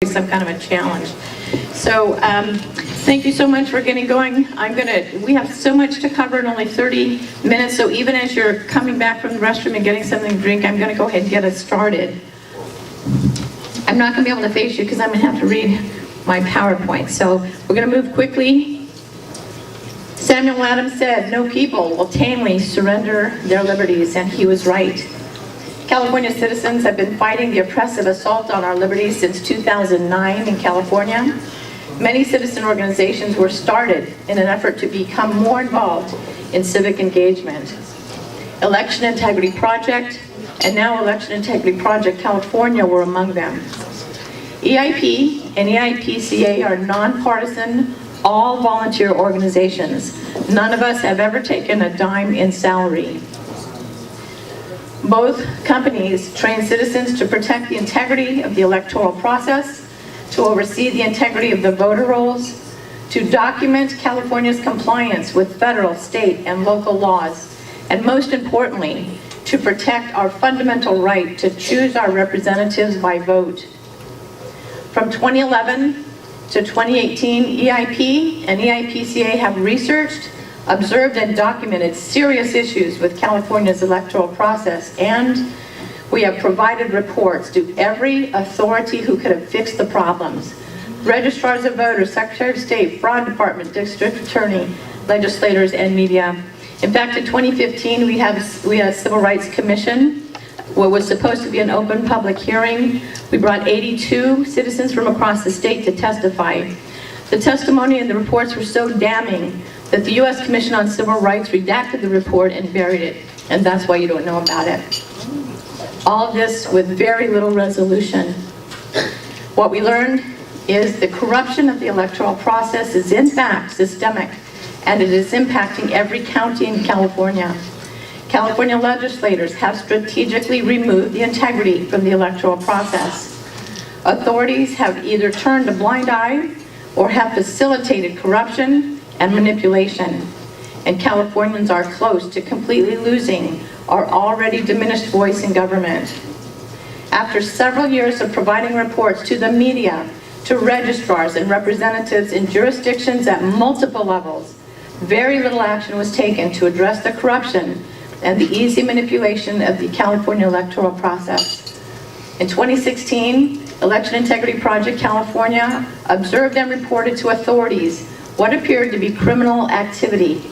some kind of a challenge. So thank you so much for getting going. We have so much to cover in only 30 minutes, so even as you're coming back from the restroom and getting something to drink, I'm going to go ahead and get us started. I'm not going to be able to face you because I'm going to have to read my PowerPoint, so we're going to move quickly. Samuel Adams said, "No people will tamely surrender their liberties," and he was right. California citizens have been fighting the oppressive assault on our liberties since 2009 in California. Many citizen organizations were started in an effort to become more involved in civic engagement. Election Integrity Project and now Election Integrity Project California were among them. EIP and eip-ca are nonpartisan, all-volunteer organizations. None of us have ever taken a dime in salary. Both companies train citizens to protect the integrity of the electoral process, to oversee the integrity of the voter rolls, to document California's compliance with federal, state, and local laws, and most importantly, to protect our fundamental right to choose our representatives by vote. From 2011 to 2018, EIP and eip-ca have researched, observed, and documented serious issues with California's electoral process, and we have provided reports to every authority who could have fixed the problems: registrars of voters, secretary of state, fraud department, district attorney, legislators, and media. In fact, in 2015, we had a Civil Rights Commission, what was supposed to be an open public hearing. We brought 82 citizens from across the state to testify. The testimony and the reports were so damning that the U.S. Commission on Civil Rights redacted the report and buried it, and that's why you don't know about it. All of this with very little resolution. What we learned is the corruption of the electoral process is in fact systemic, and it is impacting every county in California. California legislators have strategically removed the integrity from the electoral process. Authorities have either turned a blind eye or have facilitated corruption and manipulation, and Californians are close to completely losing our already diminished voice in government. After several years of providing reports to the media, to registrars and representatives in jurisdictions at multiple levels, very little action was taken to address the corruption and the easy manipulation of the California electoral process. In 2016, Election Integrity Project California observed and reported to authorities what appeared to be criminal activity.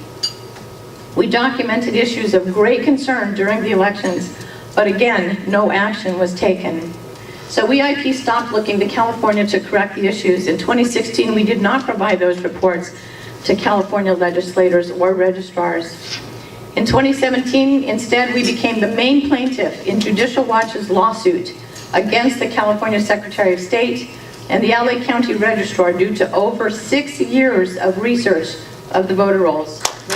We documented issues of great concern during the elections, but again, no action was taken. So EIP stopped looking to California to correct the issues. In 2016, we did not provide those reports to California legislators or registrars. In 2017, instead, we became the main plaintiff in Judicial Watch's lawsuit against the California Secretary of State and the LA County Registrar due to over 6 years of research of the voter rolls. We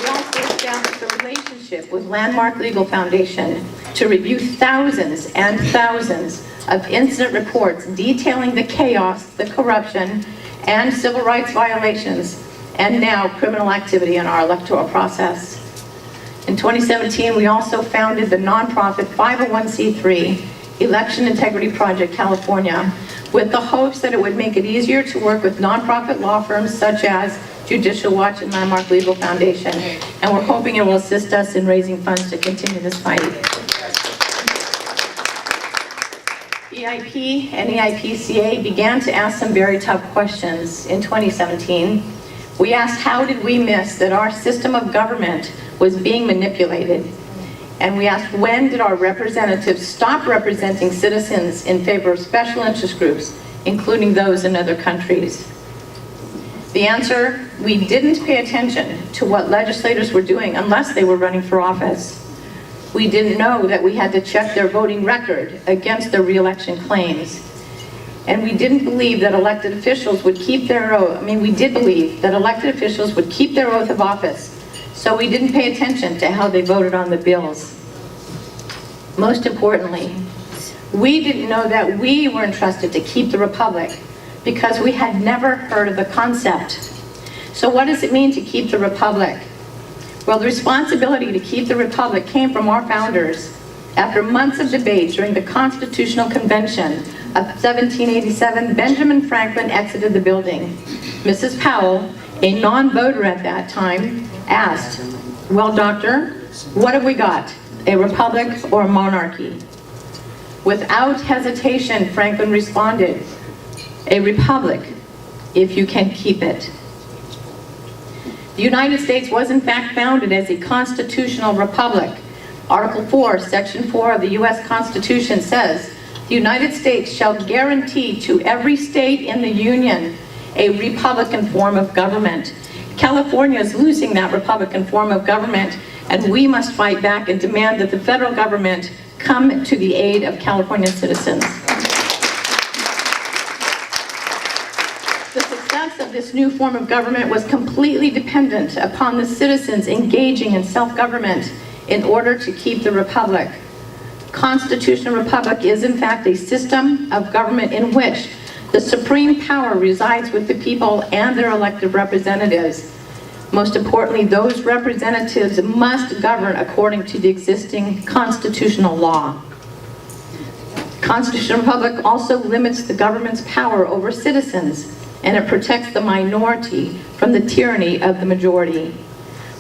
also established a relationship with Landmark Legal Foundation to review thousands and thousands of incident reports detailing the chaos, the corruption, and civil rights violations, and now criminal activity in our electoral process. In 2017, we also founded the nonprofit 501c3 Election Integrity Project California with the hopes that it would make it easier to work with nonprofit law firms such as Judicial Watch and Landmark Legal Foundation. And we're hoping it will assist us in raising funds to continue this fight. EIP and eip-ca began to ask some very tough questions in 2017. We asked, how did we miss that our system of government was being manipulated? And we asked, when did our representatives stop representing citizens in favor of special interest groups, including those in other countries? The answer, we didn't pay attention to what legislators were doing unless they were running for office. We didn't know that we had to check their voting record against their re-election claims. And we didn't believe that elected officials would keep their oath. We did believe that elected officials would keep their oath of office, so we didn't pay attention to how they voted on the bills. Most importantly, we didn't know that we were entrusted to keep the republic because we had never heard of the concept. So what does it mean to keep the republic? Well, the responsibility to keep the republic came from our founders, After months of debate during the Constitutional Convention of 1787, Benjamin Franklin exited the building. Mrs. Powell, a non-voter at that time, asked, "Well, doctor, what have we got? A republic or a monarchy?" Without hesitation, Franklin responded, "A republic, if you can keep it." The United States was in fact founded as a constitutional republic. Article 4, Section 4 of the U.S. Constitution says, "The United States shall guarantee to every state in the Union a republican form of government." California is losing that republican form of government, and we must fight back and demand that the federal government come to the aid of California citizens. The success of this new form of government was completely dependent upon the citizens engaging in self-government in order to keep the republic. Constitutional republic is in fact a system of government in which the supreme power resides with the people and their elected representatives. Most importantly, those representatives must govern according to the existing constitutional law. Constitutional republic also limits the government's power over citizens, and it protects the minority from the tyranny of the majority.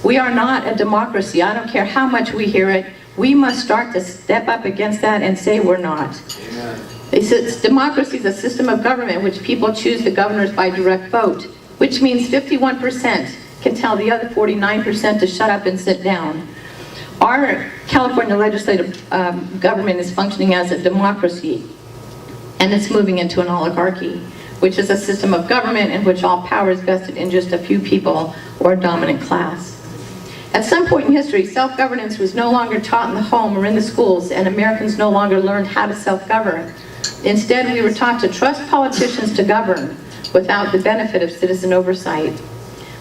We are not a democracy. I don't care how much we hear it. We must start to step up against that and say we're not. Amen. Democracy is a system of government in which people choose the governors by direct vote, which means 51% can tell the other 49% to shut up and sit down. Our California legislative government is functioning as a democracy, and it's moving into an oligarchy, which is a system of government in which all power is vested in just a few people or a dominant class. At some point in history, self-governance was no longer taught in the home or in the schools, and Americans no longer learned how to self-govern. Instead, we were taught to trust politicians to govern without the benefit of citizen oversight.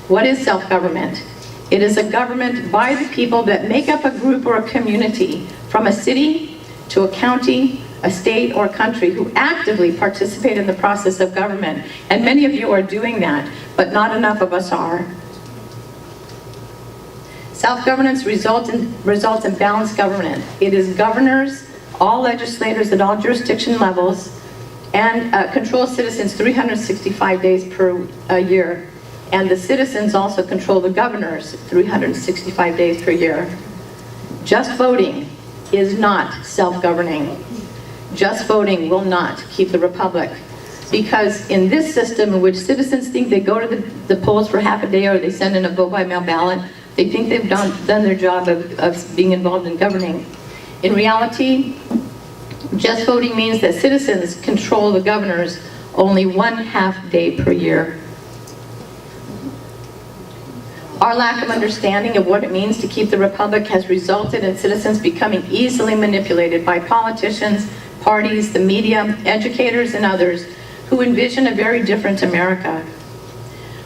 What is self-government? It is a government by the people that make up a group or a community, from a city to a county, a state, or a country, who actively participate in the process of government. And many of you are doing that, but not enough of us are. Self-governance results in balanced government. It is governors, all legislators at all jurisdiction levels, and control citizens 365 days per year. And the citizens also control the governors 365 days per year. Just voting is not self-governing. Just voting will not keep the republic. Because in this system in which citizens think they go to the polls for half a day, or they send in a vote by mail ballot, they think they've done their job of being involved in governing. In reality, just voting means that citizens control the governors only 1/2 day per year. Our lack of understanding of what it means to keep the republic has resulted in citizens becoming easily manipulated by politicians, parties, the media, educators, and others who envision a very different America.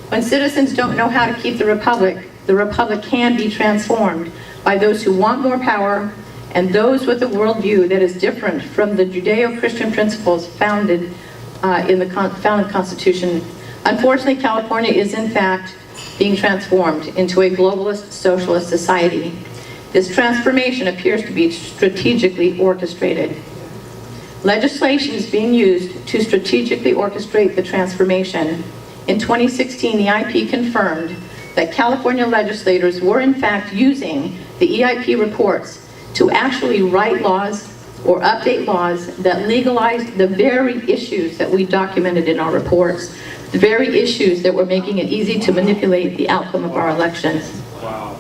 When citizens don't know how to keep the republic can be transformed by those who want more power and those with a worldview that is different from the Judeo-Christian principles founded in the founding Constitution. Unfortunately, California is in fact being transformed into a globalist socialist society. This transformation appears to be strategically orchestrated. Legislation is being used to strategically orchestrate the transformation. In 2016, the IP confirmed that California legislators were in fact using the EIP reports to actually write laws or update laws that legalized the very issues that we documented in our reports, the very issues that were making it easy to manipulate the outcome of our elections. Wow.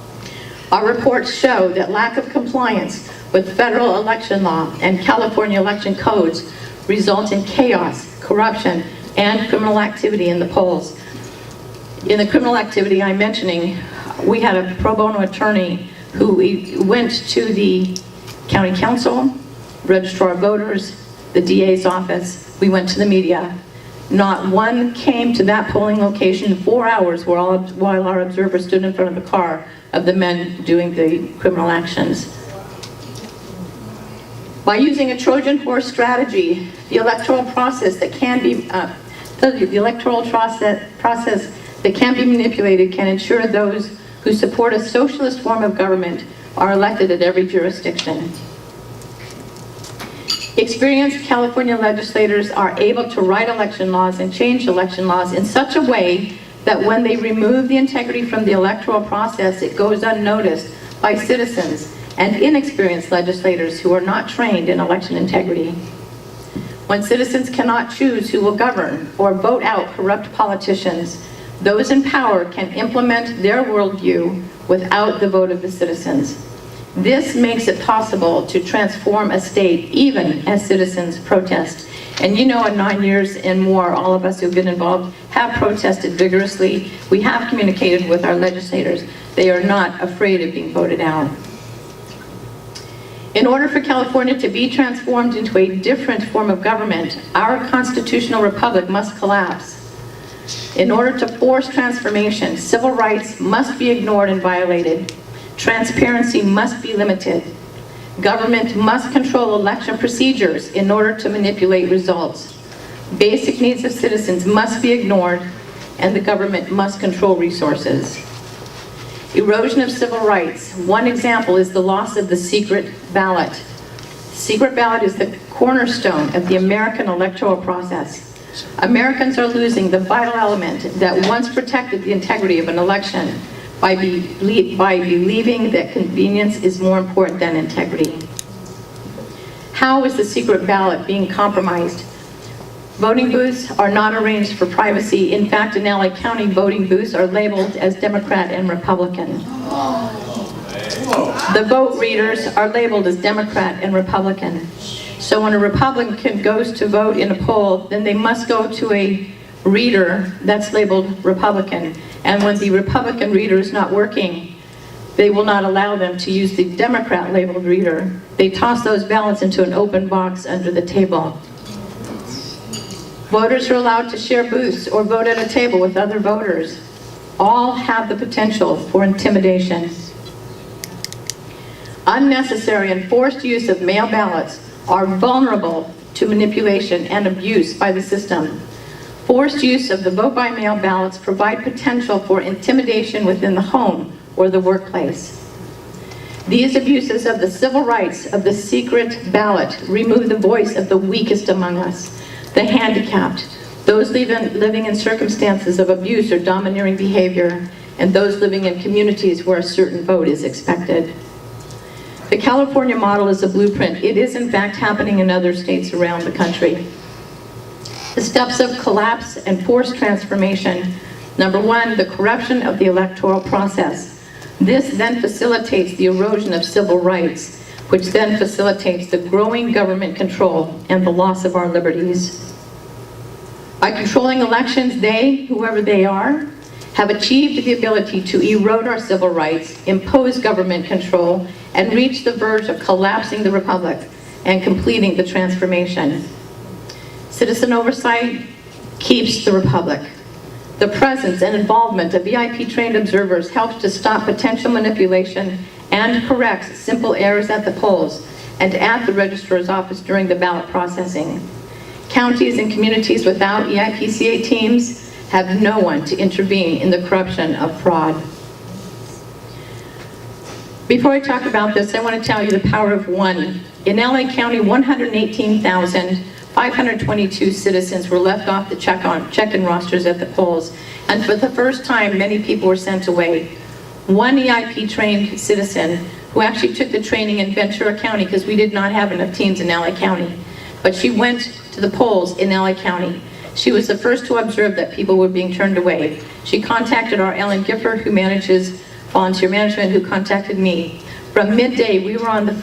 Our reports show that lack of compliance with federal election law and California election codes result in chaos, corruption, and criminal activity in the polls. In the criminal activity I'm mentioning, we had a pro bono attorney who went to the county council, registrar of voters, the DA's office. We went to the media. Not one came to that polling location 4 hours while our observer stood in front of the car of the men doing the criminal actions. By using a Trojan horse strategy, the electoral process that can be manipulated can ensure those who support a socialist form of government are elected at every jurisdiction. Experienced California legislators are able to write election laws and change election laws in such a way that when they remove the integrity from the electoral process, it goes unnoticed by citizens and inexperienced legislators who are not trained in election integrity. When citizens cannot choose who will govern or vote out corrupt politicians, those in power can implement their worldview without the vote of the citizens. This makes it possible to transform a state even as citizens protest. And you know, in 9 years and more, all of us who've been involved have protested vigorously. We have communicated with our legislators. They are not afraid of being voted out. In order for California to be transformed into a different form of government, our constitutional republic must collapse. In order to force transformation, civil rights must be ignored and violated. Transparency must be limited. Government must control election procedures in order to manipulate results. Basic needs of citizens must be ignored, and the government must control resources. Erosion of civil rights. One example is the loss of the secret ballot. Secret ballot is the cornerstone of the American electoral process. Americans are losing the vital element that once protected the integrity of an election by believing that convenience is more important than integrity. How is the secret ballot being compromised? Voting booths are not arranged for privacy. In fact, in LA County, voting booths are labeled as Democrat and Republican. The vote readers are labeled as Democrat and Republican. So when a Republican goes to vote in a poll, then they must go to a reader that's labeled Republican. And when the Republican reader is not working, they will not allow them to use the Democrat labeled reader. They toss those ballots into an open box under the table. Voters are allowed to share booths or vote at a table with other voters. All have the potential for intimidation. Unnecessary and forced use of mail ballots are vulnerable to manipulation and abuse by the system. Forced use of the vote-by-mail ballots provide potential for intimidation within the home or the workplace. These abuses of the civil rights of the secret ballot remove the voice of the weakest among us, the handicapped, those living in circumstances of abuse or domineering behavior, and those living in communities where a certain vote is expected. The California model is a blueprint. It is in fact happening in other states around the country. The steps of collapse and forced transformation. Number one, the corruption of the electoral process. This then facilitates the erosion of civil rights, which then facilitates the growing government control and the loss of our liberties. By controlling elections, they, whoever they are, have achieved the ability to erode our civil rights, impose government control, and reach the verge of collapsing the republic and completing the transformation. Citizen oversight keeps the republic. The presence and involvement of EIP-trained observers helps to stop potential manipulation and corrects simple errors at the polls and at the registrar's office during the ballot processing. Counties and communities without eip-ca teams have no one to intervene in the corruption of fraud. Before I talk about this, I want to tell you the power of one. In LA County, 118,522 citizens were left off the check-in rosters at the polls, and for the first time, many people were sent away. One EIP-trained citizen who actually took the training in Ventura County, because we did not have enough teams in LA County, but she went to the polls in LA County. She was the first to observe that people were being turned away. She contacted our Ellen Gifford, who manages volunteer management, who contacted me. From midday, we were on the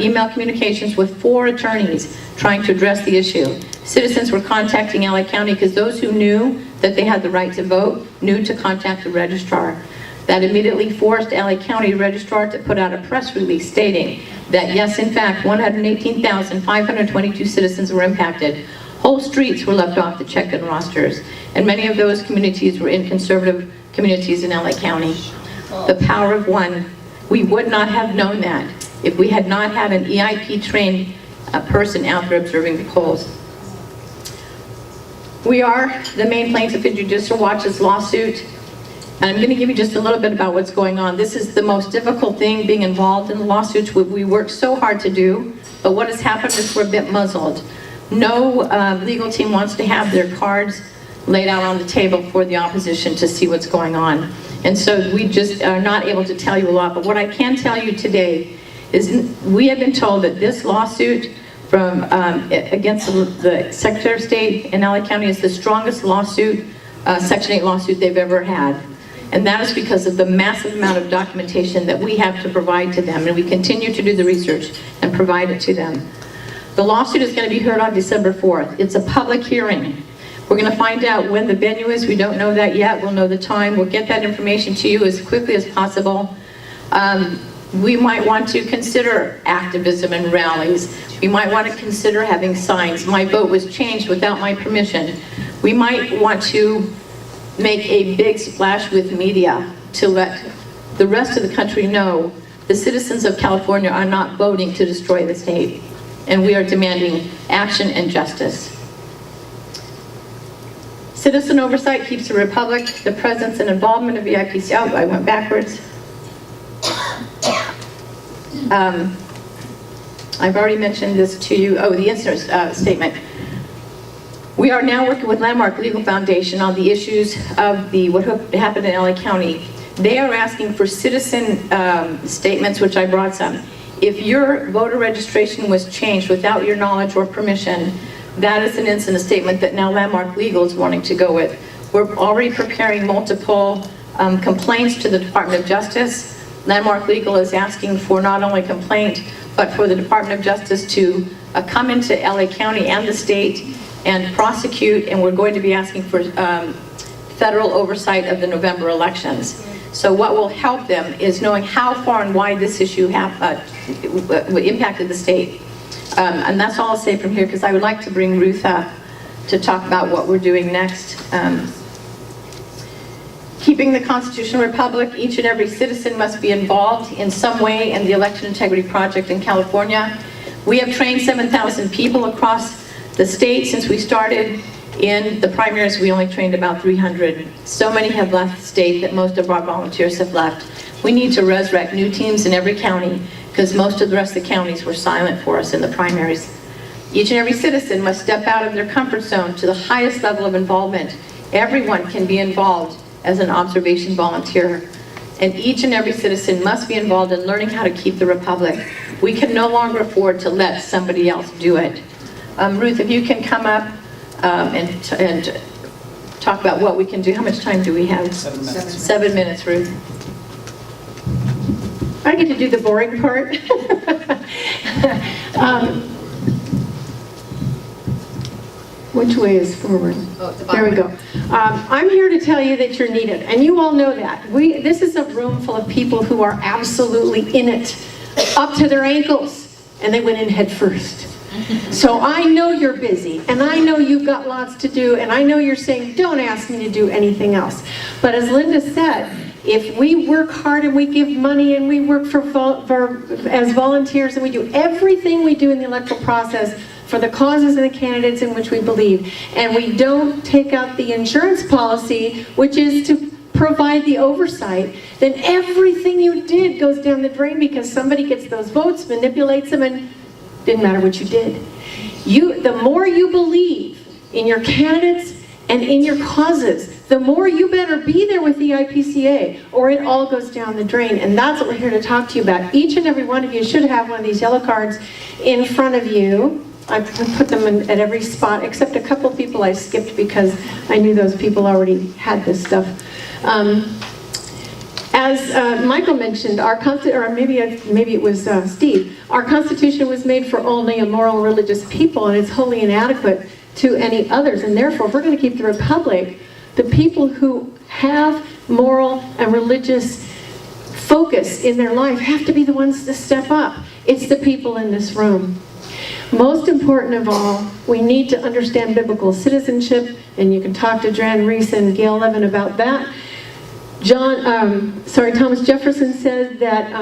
email communications with 4 attorneys trying to address the issue. Citizens were contacting LA County because those who knew that they had the right to vote knew to contact the registrar. That immediately forced LA County registrar to put out a press release stating that yes, in fact, 118,522 citizens were impacted. Whole streets were left off the check-in rosters, and many of those communities were in conservative communities in LA County. The power of one. We would not have known that if we had not had an EIP-trained person out there observing the polls. We are the main plaintiff in Judicial Watch's lawsuit, and I'm going to give you just a little bit about what's going on. This is the most difficult thing, being involved in the lawsuits. We work so hard to do, But what has happened is we're a bit muzzled. No legal team wants to have their cards laid out on the table for the opposition to see what's going on. And so we just are not able to tell you a lot. But what I can tell you today is we have been told that this lawsuit from against the Secretary of State in LA County is the strongest lawsuit, Section 8 lawsuit they've ever had. And that is because of the massive amount of documentation that we have to provide to them, and we continue to do the research and provide it to them. The lawsuit is going to be heard on December 4th. It's a public hearing. We're going to find out when the venue is. We don't know that yet. We'll know the time. We'll get that information to you as quickly as possible. We might want to consider activism and rallies. We might want to consider having signs. My vote was changed without my permission. We might want to make a big splash with media to let the rest of the country know the citizens of California are not voting to destroy the state, and we are demanding action and justice. Citizen oversight keeps the republic. The presence and involvement of the eip-ca. Oh, I went backwards. I've already mentioned this to you. Oh, the incident statement. We are now working with Landmark Legal Foundation on the issues of what happened in LA County. They are asking for citizen statements, which I brought some. If your voter registration was changed without your knowledge or permission, that is an incident statement that now Landmark Legal is wanting to go with. We're already preparing multiple complaints to the Department of Justice. Landmark Legal is asking for not only complaint, but for the Department of Justice to come into LA County and the state and prosecute, and we're going to be asking for federal oversight of the November elections. So what will help them is knowing how far and wide this issue impacted the state. And that's all I'll say from here, because I would like to bring Ruth up to talk about what we're doing next. Keeping the constitutional republic, each and every citizen must be involved in some way in the election integrity project in California. We have trained 7,000 people across the state since we started. In the primaries, we only trained about 300. So many have left the state that most of our volunteers have left. We need to resurrect new teams in every county because most of the rest of the counties were silent for us in the primaries. Each and every citizen must step out of their comfort zone to the highest level of involvement. Everyone can be involved as an observation volunteer. And each and every citizen must be involved in learning how to keep the republic. We can no longer afford to let somebody else do it. Ruth, if you can come up and talk about what we can do. How much time do we have? 7 minutes. 7 minutes, Ruth. I get to do the boring part. Which way is forward? Oh, the there we go. I'm here to tell you that you're needed, and you all know that. This is a room full of people who are absolutely in it, up to their ankles, and they went in head first. So I know you're busy, and I know you've got lots to do, and I know you're saying, don't ask me to do anything else. But as Linda said, if we work hard and we give money and we work as volunteers and we do everything we do in the electoral process for the causes and the candidates in which we believe, and we don't take out the insurance policy, which is to provide the oversight, then everything you did goes down the drain because somebody gets those votes, manipulates them, and didn't matter what you did. The more you believe in your candidates and in your causes, the more you better be there with the eip-ca, or it all goes down the drain. And that's what we're here to talk to you about. Each and every one of you should have one of these yellow cards in front of you. I put them at every spot, except a couple people I skipped because I knew those people already had this stuff. As Michael mentioned, or maybe it was Steve, our Constitution was made for only a moral religious people, and it's wholly inadequate to any others. And therefore, if we're going to keep the republic, the people who have moral and religious focus in their life have to be the ones to step up. It's the people in this room. Most important of all, we need to understand biblical citizenship, and you can talk to Jan Reese and Gail Levin about that. Thomas Jefferson said that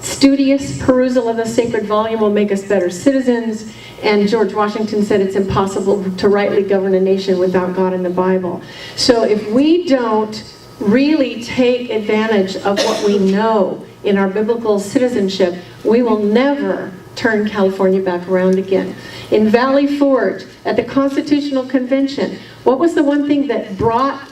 studious perusal of the sacred volume will make us better citizens, and George Washington said it's impossible to rightly govern a nation without God and the Bible. So if we don't really take advantage of what we know in our biblical citizenship, we will never turn California back around again. In Valley Forge, at the Constitutional Convention, what was the one thing that brought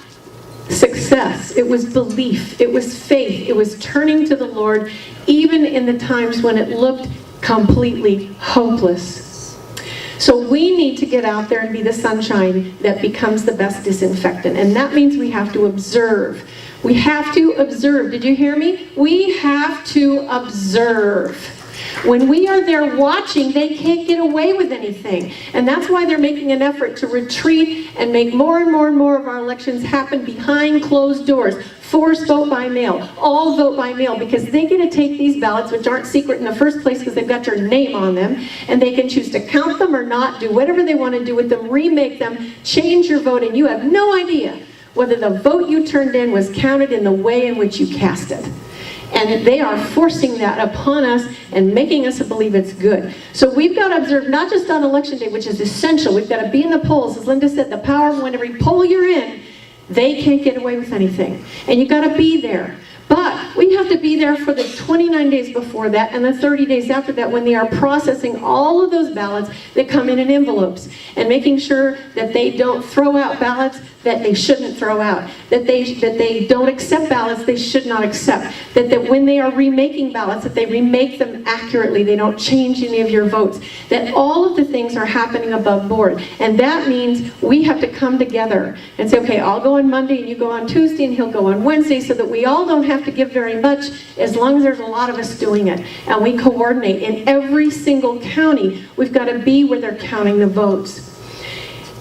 success? It was belief, it was faith, it was turning to the Lord, even in the times when it looked completely hopeless. So we need to get out there and be the sunshine that becomes the best disinfectant. And that means we have to observe. We have to observe. Did you hear me? We have to observe. When we are there watching, they can't get away with anything. And that's why they're making an effort to retreat and make more and more and more of our elections happen behind closed doors. Force vote by mail, all vote by mail, because they get to take these ballots, which aren't secret in the first place because they've got your name on them, and they can choose to count them or not, do whatever they want to do with them, remake them, change your vote, and you have no idea whether the vote you turned in was counted in the way in which you cast it. And they are forcing that upon us and making us believe it's good. So we've got to observe, not just on election day, which is essential. We've got to be in the polls. As Linda said, the power of when every poll you're in, they can't get away with anything. And you've got to be there. But we have to be there for the 29 days before that and the 30 days after that, when they are processing all of those ballots that come in envelopes, and making sure that they don't throw out ballots that they shouldn't throw out, that they don't accept ballots they should not accept, that when they are remaking ballots, that they remake them accurately, they don't change any of your votes, that all of the things are happening above board. And that means we have to come together and say, okay, I'll go on Monday and you go on Tuesday and he'll go on Wednesday, so that we all don't have to give very much, as long as there's a lot of us doing it. And we coordinate. In every single county, we've got to be where they're counting the votes.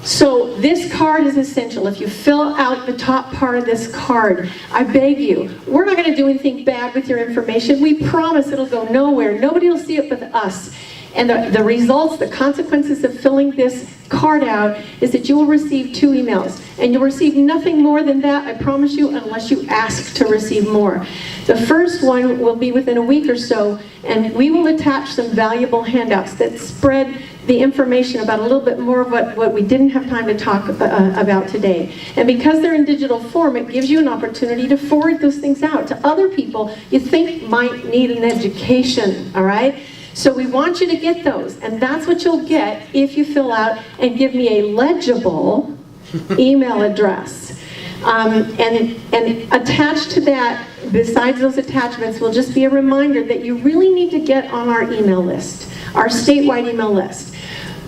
So this card is essential. If you fill out the top part of this card, I beg you, we're not going to do anything bad with your information. We promise it'll go nowhere. Nobody will see it but us. And the results, the consequences of filling this card out is that you will receive 2 emails. And you'll receive nothing more than that, I promise you, unless you ask to receive more. The first one will be within a week or so, and we will attach some valuable handouts that spread the information about a little bit more of what we didn't have time to talk about today. And because they're in digital form, it gives you an opportunity to forward those things out to other people you think might need an education, all right? So we want you to get those, and that's what you'll get if you fill out and give me a legible email address. And attached to that, besides those attachments, will just be a reminder that you really need to get on our email list, our statewide email list.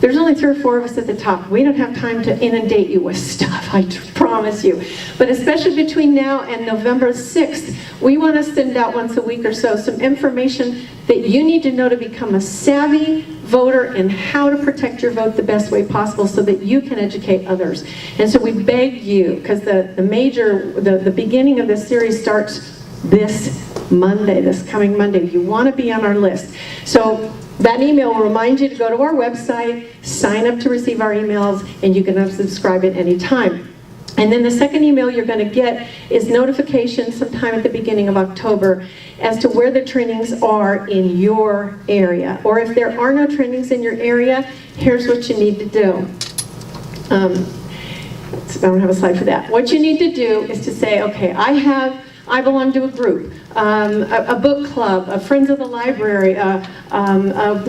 There's only 3 or 4 of us at the top. We don't have time to inundate you with stuff, I promise you. But especially between now and November 6th, we want to send out once a week or so some information that you need to know to become a savvy voter and how to protect your vote the best way possible so that you can educate others. And so we beg you, because the beginning of this series starts this Monday, this coming Monday. You want to be on our list. So that email will remind you to go to our website, sign up to receive our emails, and you can unsubscribe at any time. And then the second email you're going to get is notification sometime at the beginning of October as to where the trainings are in your area. Or if there are no trainings in your area, here's what you need to do. I don't have a slide for that. What you need to do is to say, okay, I belong to a group, a book club, a Friends of the Library, a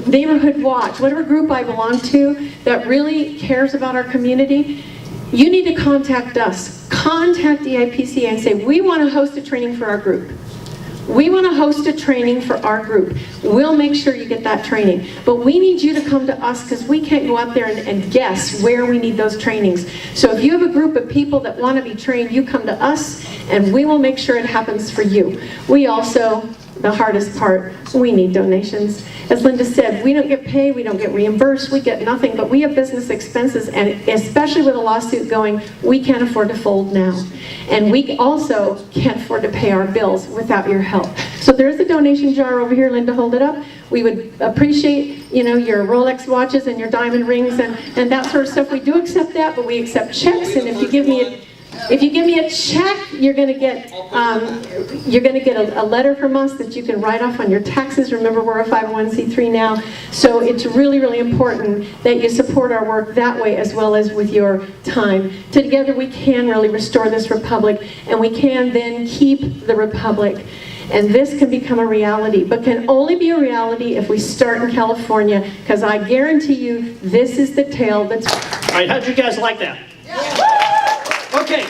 Neighborhood Watch, whatever group I belong to that really cares about our community. You need to contact us. Contact eip-ca and say, we want to host a training for our group. We want to host a training for our group. We'll make sure you get that training. But we need you to come to us because we can't go out there and guess where we need those trainings. So if you have a group of people that want to be trained, you come to us and we will make sure it happens for you. We also, the hardest part, we need donations. As Linda said, we don't get paid, we don't get reimbursed, we get nothing, but we have business expenses, and especially with a lawsuit going, we can't afford to fold now. And we also can't afford to pay our bills without your help. So there's a donation jar over here. Linda, hold it up. We would appreciate, your Rolex watches and your diamond rings and that sort of stuff. We do accept that, but we accept checks, and if you give me a check, you're going to get a letter from us that you can write off on your taxes. Remember, we're a 501c3 now, so it's really, really important that you support our work that way as well as with your time. Together, we can really restore this republic, and we can then keep the republic. And this can become a reality, but can only be a reality if we start in California, because I guarantee you, this is the tale that's... All right, how'd you guys like that? Okay.